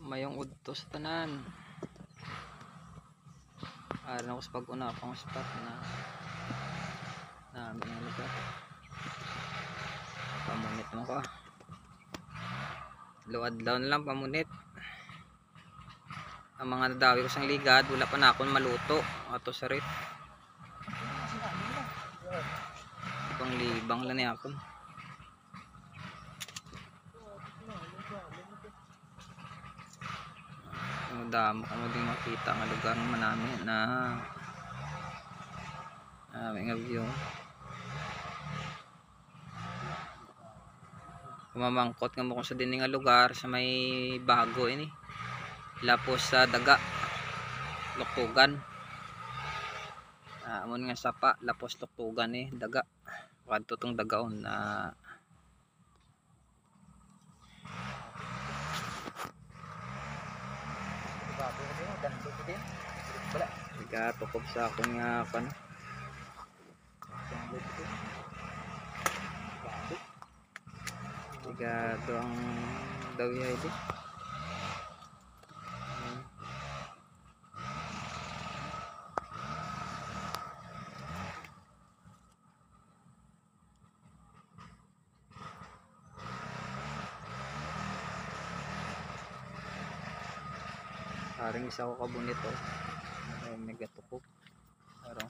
mayong udto sa tanan. Aran ako sa pag-una pang spot na namin ang lugar. Pamunit mo ka. Luad-law na lang pamunit. Ang mga nadawi ko sang ligad, wala pa na akong maluto. Ato sa rip. Ibang libang lang niya ako. Ang damo ko mo din makita ang lugar naman namin na aming view. Kumamangkot nga mo kung sa dining nga lugar sa may bago ini. Lapos sa daga. Luktugan. Amon nga sapa lapos luktugan daga. Kadto tong dagaon na Tiga tukop sa akong nga kan. Tiga doang dawi ito. Haring isa ko kabunit mega tukop. Araw.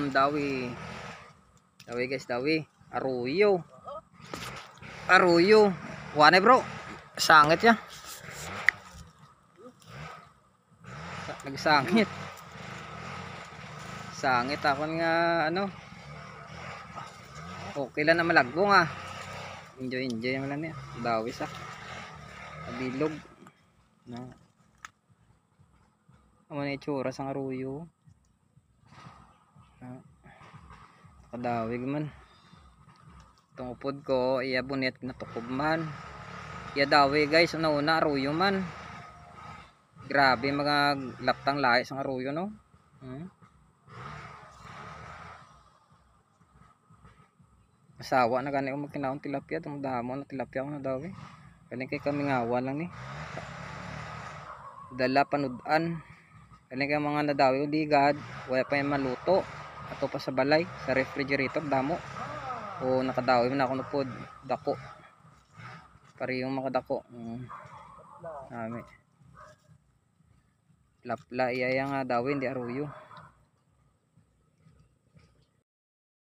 Dawi. Dawi guys, dawi. Arroyo. Arroyo. Wane bro. Sangit ya. Nagsangit. Sangit ako nga ano. Okay lang na malagbo nga. Enjoy naman lang niya. Dawi sa bilog. No. Amo na itsura sang arroyo. Kadawig man. Itong upod ko iya bunit na tukob man. Iya dawi guys, una arroyo man. Grabe mga laptang lahi sang arroyo no. Asawa na gani ko magkinaon tilapia, itong damo na tilapia ko na dawi. Kani kay kami ngawa lang ni. Dala panudan. Kani kay mga nadawi ko digad, wala pa yung maluto. Ato pa sa balay, sa refrigerator damo. O nakadawi man ako nupod, dako. Parehong makadako. Nami. Lapla iya nga dawi hindi arroyo.